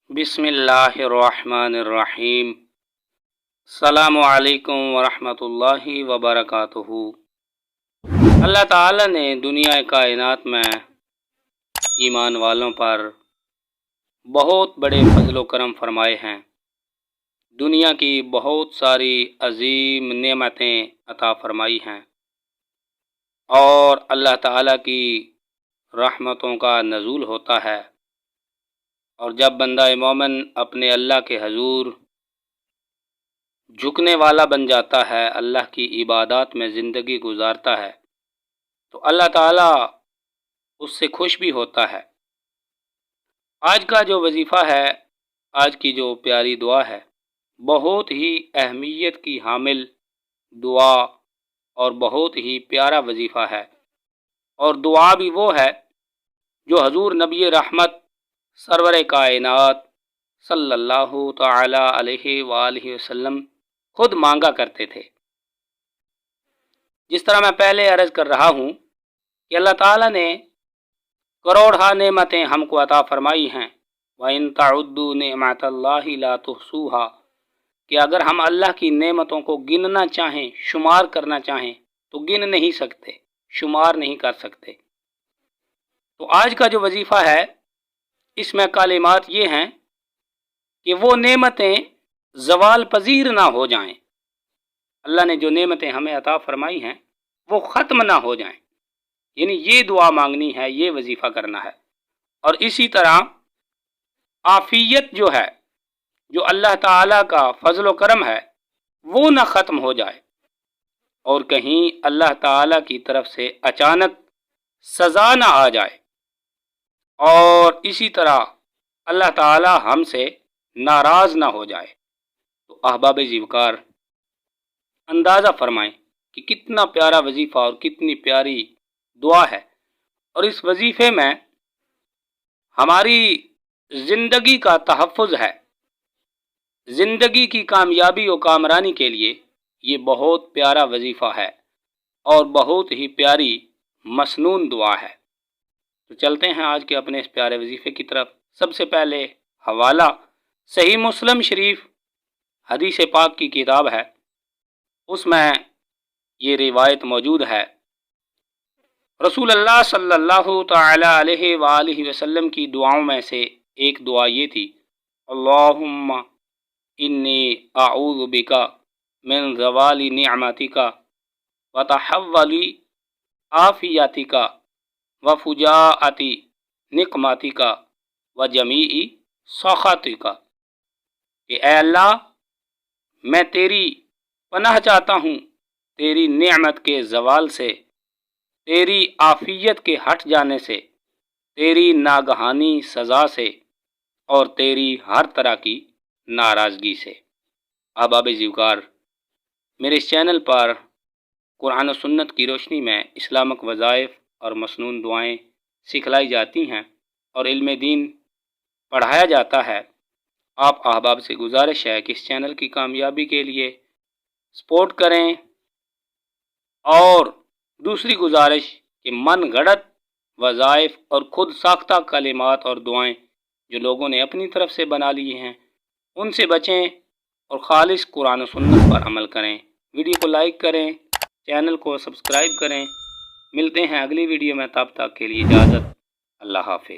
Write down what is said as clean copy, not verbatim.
बिस्मिल्लाहिर्रहमानिर्रहीम। अस्सलामु अलैकुम वरहमतुल्लाहि वबरकातुहू। अल्लाह ताला ने दुनिया कायनात में ईमान वालों पर बहुत बड़े फजल व करम फरमाए हैं। दुनिया की बहुत सारी अजीम नेमतें अता फरमाई हैं और अल्लाह ताला की रहमतों का नज़ूल होता है। और जब बंदा मोमिन अपने अल्लाह के हजूर झुकने वाला बन जाता है, अल्लाह की इबादत में ज़िंदगी गुजारता है, तो अल्लाह ताला उससे खुश भी होता है। आज का जो वजीफ़ा है, आज की जो प्यारी दुआ है, बहुत ही अहमियत की हामिल दुआ और बहुत ही प्यारा वजीफ़ा है। और दुआ भी वो है जो हजूर नबी रहमत सरवर कायनात सल्लल्लाहु ताला अलैहि वालैहि वसल्लम खुद मांगा करते थे। जिस तरह मैं पहले अर्ज़ कर रहा हूँ कि अल्लाह ताला ने करोड़ा नेमतें हमको अता फरमाई हैं। व इन तउद्दू नेमतल्लाहि ला तुहसूहा, कि अगर हम अल्लाह की नेमतों को गिनना चाहें, शुमार करना चाहें, तो गिन नहीं सकते, शुमार नहीं कर सकते। तो आज का जो वजीफ़ा है, इसमें कालिमात ये हैं कि वो नेमतें ज़वाल पजीर ना हो जाएं। अल्लाह ने जो नेमतें हमें अता फरमाई हैं वो ख़त्म ना हो जाएं, यानी ये दुआ मांगनी है, ये वजीफ़ा करना है। और इसी तरह आफ़ियत जो है, जो अल्लाह ताला का फजल व करम है, वो ना ख़त्म हो जाए और कहीं अल्लाह ताला की तरफ से अचानक सज़ा ना आ जाए और इसी तरह अल्लाह ताला हमसे नाराज़ ना हो जाए। तो अहबाब ज़िवकार, अंदाज़ा फरमाएं कि कितना प्यारा वजीफ़ा और कितनी प्यारी दुआ है। और इस वजीफ़े में हमारी ज़िंदगी का तहफ़्फ़ुज़ है। ज़िंदगी की कामयाबी और कामरानी के लिए ये बहुत प्यारा वजीफ़ा है और बहुत ही प्यारी मसनून दुआ है। तो चलते हैं आज के अपने इस प्यारे वजीफ़े की तरफ। सबसे पहले हवाला सही मुस्लिम शरीफ हदीस पाक की किताब है, उसमें ये रिवायत मौजूद है। रसूल अल्लाह सल्लल्लाहु ताला अलैहि वालैहि वसल्लम की दुआओं में से एक दुआ ये थी, अल्लाहुम्मा इन्नी अऊज़ु बिका मिन ज़वाली निअमतिका व तहव्वुली आफ़ियतिका व फुजाअती निक़मतिका व जमीई सख़तिका। कि ऐ अल्लाह, मैं तेरी पनाह चाहता हूँ तेरी नेमत के ज़वाल से, तेरी आफ़ियत के हट जाने से, तेरी नागहानी सज़ा से और तेरी हर तरह की नाराज़गी से। अहबाब ज़िवकार, मेरे इस चैनल पर कुरान और सुन्नत की रोशनी में इस्लामिक वज़ाइफ़ और मसनून दुआएं सिखलाई जाती हैं और इल्म दीन पढ़ाया जाता है। आप अहबाब से गुजारिश है कि इस चैनल की कामयाबी के लिए सपोर्ट करें और दूसरी गुजारिश कि मन गढ़ंत वज़ाइफ़ और ख़ुद साख्ता कलिमात और दुआएं जो लोगों ने अपनी तरफ से बना ली हैं, उनसे बचें और ख़ालिस कुरान और सुन्नत पर अमल करें। वीडियो को लाइक करें, चैनल को सब्सक्राइब करें। मिलते हैं अगली वीडियो में, तब तक के लिए इजाज़त। अल्लाह हाफ़िज़।